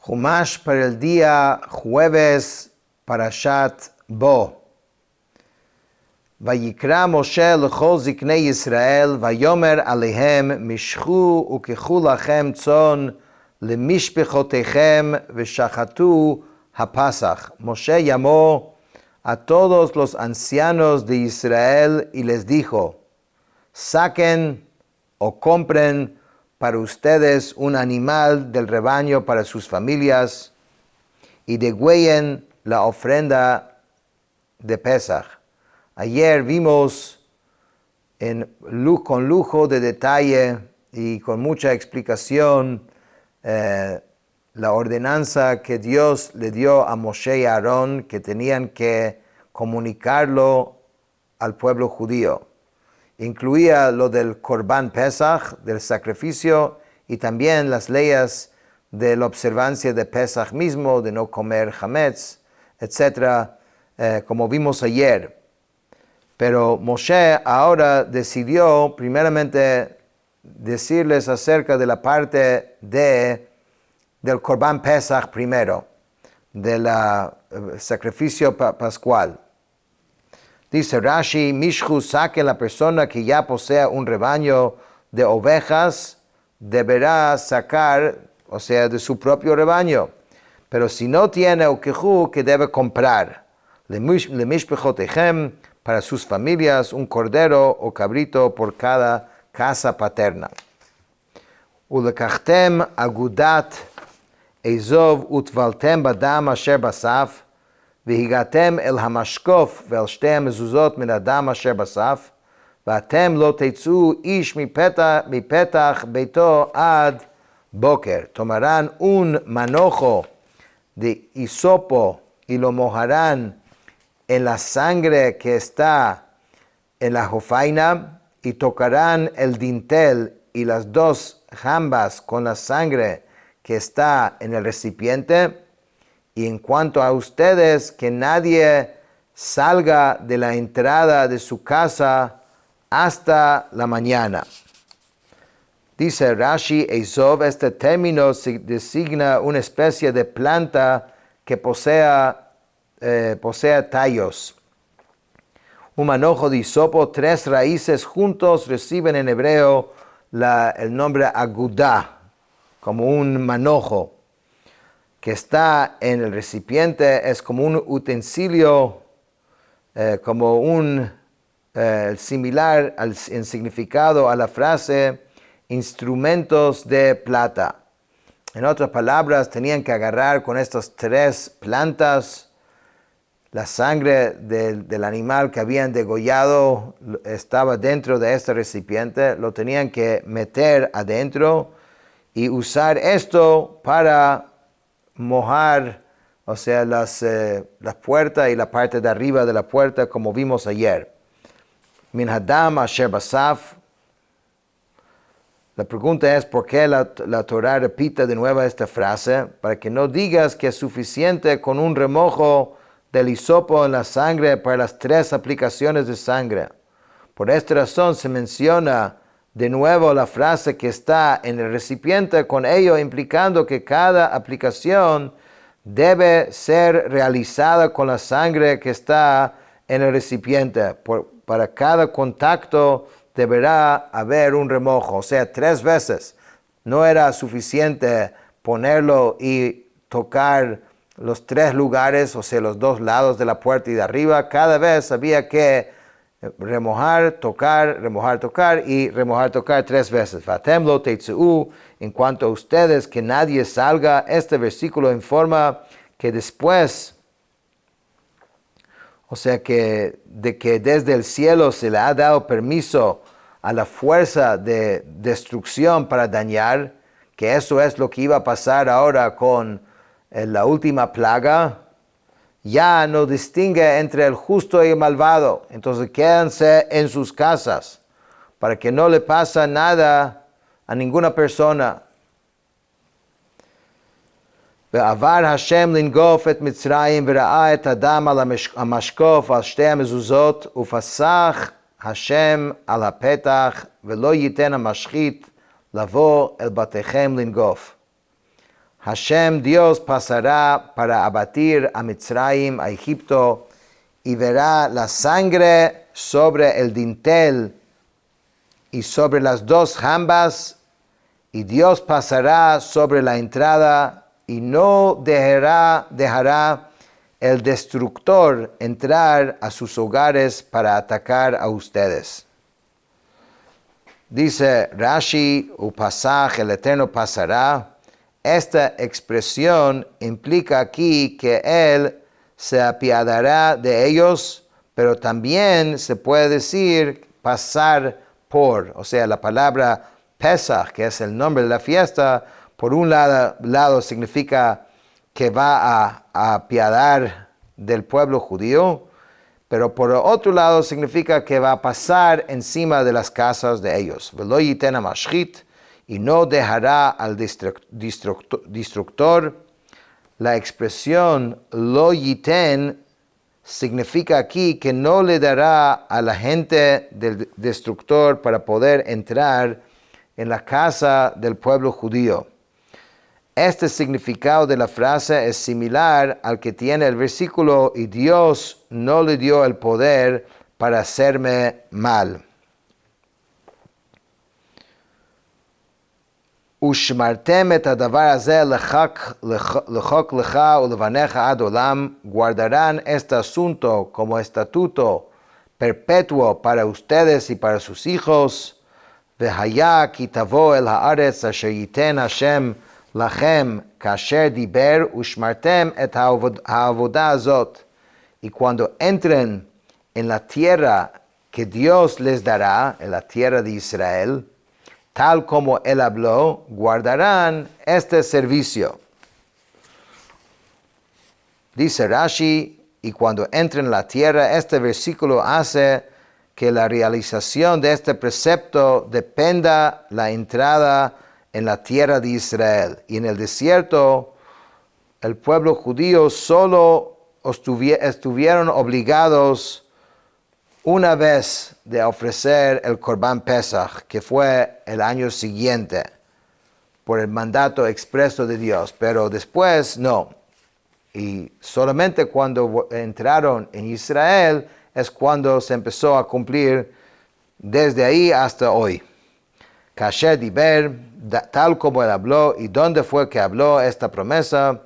Jumash para el día jueves, Parashat Bo. Vayikra Moshe lechol ziknei Yisrael, vayomer alehem mishchu ukechu lachem tzon lemishpechotechem veshachatu hapasach. Moshe llamó a todos los ancianos de Israel y les dijo: saquen o compren para ustedes un animal del rebaño para sus familias y degüellen la ofrenda de Pesach. Ayer vimos con lujo de detalle y con mucha explicación la ordenanza que Dios le dio a Moshe y a Aarón, que tenían que comunicarlo al pueblo judío. Incluía lo del Korban Pesach, del sacrificio, y también las leyes de la observancia de Pesach mismo, de no comer hametz, etc., como vimos ayer. Pero Moshe ahora decidió primeramente decirles acerca de la parte del Korban Pesach primero, del sacrificio pascual. Dice Rashi: Mishchu, saque la persona que ya posea un rebaño de ovejas, deberá sacar, o sea, de su propio rebaño. Pero si no tiene ukehu, que debe comprar. Lemishpechotechem, para sus familias, un cordero o cabrito por cada casa paterna. Ulekachtem agudat Ezov utvaltem badam asher basaf, והגעתם אל המשקוף ואל שתי המזוזות מן הדם אשר בסף, ואתם לא תצאו איש מפתח ביתו עד בוקר. Tomarán un manojo de hisopo y lo mojarán en la sangre que está en la jofaina, y tocarán el dintel y las dos jambas con la sangre que está en el recipiente. Y en cuanto a ustedes, que nadie salga de la entrada de su casa hasta la mañana. Dice Rashi: Ezov, este término designa una especie de planta que posea tallos. Un manojo de hisopo, 3 raíces juntos, reciben en hebreo el nombre agudá, como un manojo que está en el recipiente. Es como un utensilio, como un similar en significado a la frase instrumentos de plata. En otras palabras, tenían que agarrar con estas 3 plantas la sangre del animal que habían degollado, estaba dentro de este recipiente, lo tenían que meter adentro y usar esto para mojar, o sea, las puertas y la parte de arriba de la puerta, como vimos ayer. Min hadam asher basaf. La pregunta es: ¿por qué la Torah repite de nuevo esta frase? Para que no digas que es suficiente con un remojo del hisopo en la sangre para las 3 aplicaciones de sangre. Por esta razón se menciona de nuevo la frase que está en el recipiente, con ello implicando que cada aplicación debe ser realizada con la sangre que está en el recipiente. Para cada contacto deberá haber un remojo, o sea, 3 veces. No era suficiente ponerlo y tocar los 3 lugares, o sea, los 2 lados de la puerta y de arriba. Cada vez había que remojar, tocar y remojar, tocar 3 veces. Vatem lo tetzeu. En cuanto a ustedes, que nadie salga. Este versículo informa que después, o sea, que desde el cielo se le ha dado permiso a la fuerza de destrucción para dañar, que eso es lo que iba a pasar ahora con la última plaga. Ya no distingue entre el justo y el malvado. Entonces quédense en sus casas para que no le pase nada a ninguna persona. Ve'avar Hashem lingof et Mitzrayim ve'ra'a et adam al hamashkof al shtei hamezuzot ufasach Hashem al hapetach ve'lo yiten hamashchit lavo el batechem lingof. Hashem, Dios, pasará para abatir a Mitzrayim, a Egipto, y verá la sangre sobre el dintel y sobre las dos jambas, y Dios pasará sobre la entrada y no dejará el destructor entrar a sus hogares para atacar a ustedes. Dice Rashi, Upasaj, el Eterno pasará. Esta expresión implica aquí que Él se apiadará de ellos, pero también se puede decir pasar por, o sea, la palabra Pesach, que es el nombre de la fiesta, por un lado significa que va a apiadar del pueblo judío, pero por otro lado significa que va a pasar encima de las casas de ellos. Velo yiten hamashchit, y no dejará al destructor. La expresión lo yiten significa aquí que no le dará a la gente del destructor para poder entrar en la casa del pueblo judío. Este significado de la frase es similar al que tiene el versículo, y Dios no le dio el poder para hacerme mal. Ushmartem et hadavar hazeh lechok lecha ulevanecha ad olam, guardarán este asunto como estatuto perpetuo para ustedes y para sus hijos. Vehaya ki tavo el haaretz asher yiten Hashem lachem kasher diber ushmartem et ha'avodah azot. Y cuando entren en la tierra que Dios les dará, en la tierra de Israel, tal como Él habló, guardarán este servicio. Dice Rashi, y cuando entren en la tierra, este versículo hace que la realización de este precepto dependa la entrada en la tierra de Israel. Y en el desierto, el pueblo judío solo estuvieron obligados una vez de ofrecer el Korban Pesach, que fue el año siguiente, por el mandato expreso de Dios, pero después no. Y solamente cuando entraron en Israel es cuando se empezó a cumplir desde ahí hasta hoy. Kasher diber, tal como Él habló, y dónde fue que habló esta promesa,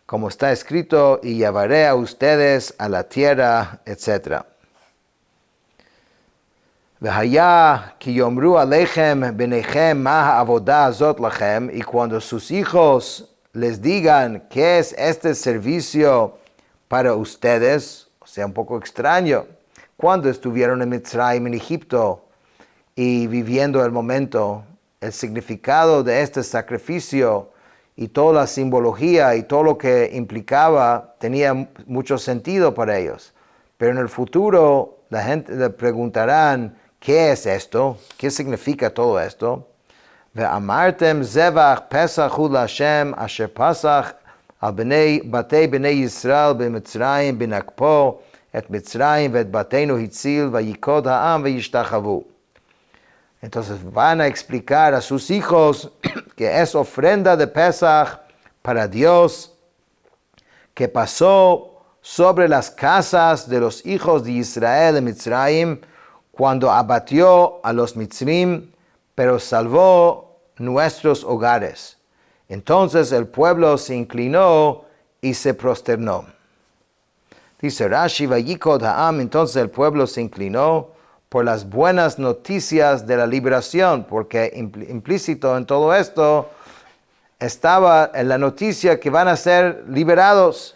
como está escrito, y llevaré a ustedes a la tierra, etc. Vehaya ki yomru alechem benechem ma ha'avodah azot lachem, y cuando sus hijos les digan qué es este servicio para ustedes, o sea, un poco extraño, cuando estuvieron en Mitzrayim, en Egipto, y viviendo el momento, el significado de este sacrificio y toda la simbología y todo lo que implicaba tenía mucho sentido para ellos. Pero en el futuro la gente le preguntarán, ¿qué es esto? ¿Qué significa todo esto? Ve'amartem zevach pesach hu l'Hashem asher pasach al batei bnei Yisrael b'Mitzrayim b'nakpo et Mitzrayim ve'et bateinu hitzil vayikod ha'am ve'yishtachavu. Entonces van a explicar a sus hijos que es ofrenda de Pesach para Dios, que pasó sobre las casas de los hijos de Israel en Mitzrayim, cuando abatió a los Mitzrim, pero salvó nuestros hogares. Entonces el pueblo se inclinó y se prosternó. Dice Rashi, vayikod ha'am, entonces el pueblo se inclinó por las buenas noticias de la liberación, porque implícito en todo esto estaba en la noticia que van a ser liberados.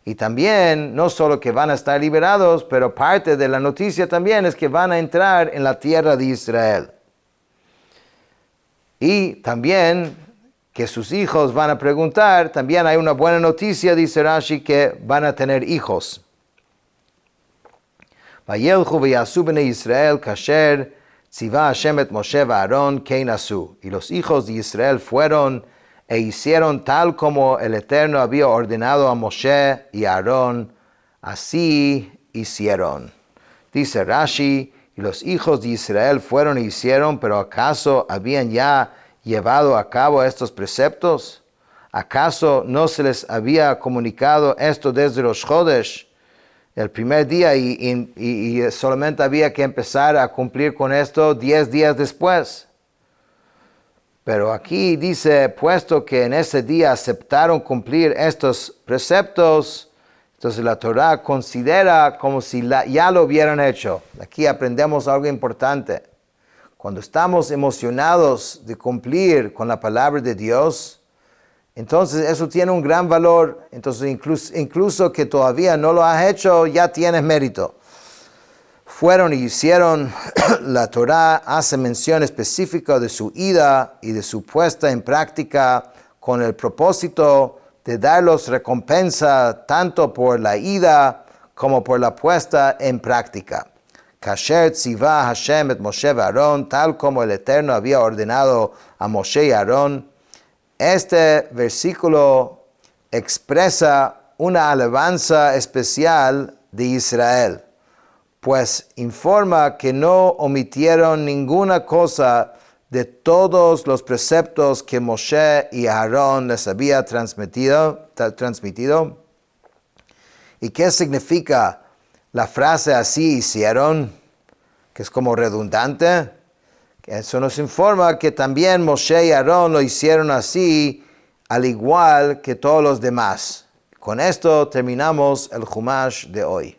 Y también, no solo que van a estar liberados, pero parte de la noticia también es que van a entrar en la tierra de Israel. Y también que sus hijos van a preguntar, también hay una buena noticia, dice Rashi, que van a tener hijos. Vayelchu veyasu bnei Israel kasher tziva Hashem et Moshe va'Aaron kein asu. Y los hijos de Israel fueron e hicieron tal como el Eterno había ordenado a Moshe y a Aarón, así hicieron. Dice Rashi, y los hijos de Israel fueron e hicieron, pero ¿acaso habían ya llevado a cabo estos preceptos? ¿Acaso no se les había comunicado esto desde los Chodesh, el primer día, y solamente había que empezar a cumplir con esto 10 días después? Pero aquí dice, puesto que en ese día aceptaron cumplir estos preceptos, entonces la Torah considera como si ya lo hubieran hecho. Aquí aprendemos algo importante. Cuando estamos emocionados de cumplir con la palabra de Dios, entonces eso tiene un gran valor. Entonces incluso que todavía no lo has hecho, ya tienes mérito. Fueron y hicieron, la Torah hace mención específica de su ida y de su puesta en práctica con el propósito de darlos recompensa tanto por la ida como por la puesta en práctica. Kasher tzivah Hashem et Moshe y Aarón, tal como el Eterno había ordenado a Moshe y Aarón. Este versículo expresa una alabanza especial de Israel, pues informa que no omitieron ninguna cosa de todos los preceptos que Moshe y Aarón les había transmitido. ¿Y qué significa la frase así hicieron? Que es como redundante. Eso nos informa que también Moshe y Aarón lo hicieron así, al igual que todos los demás. Con esto terminamos el Chumash de hoy.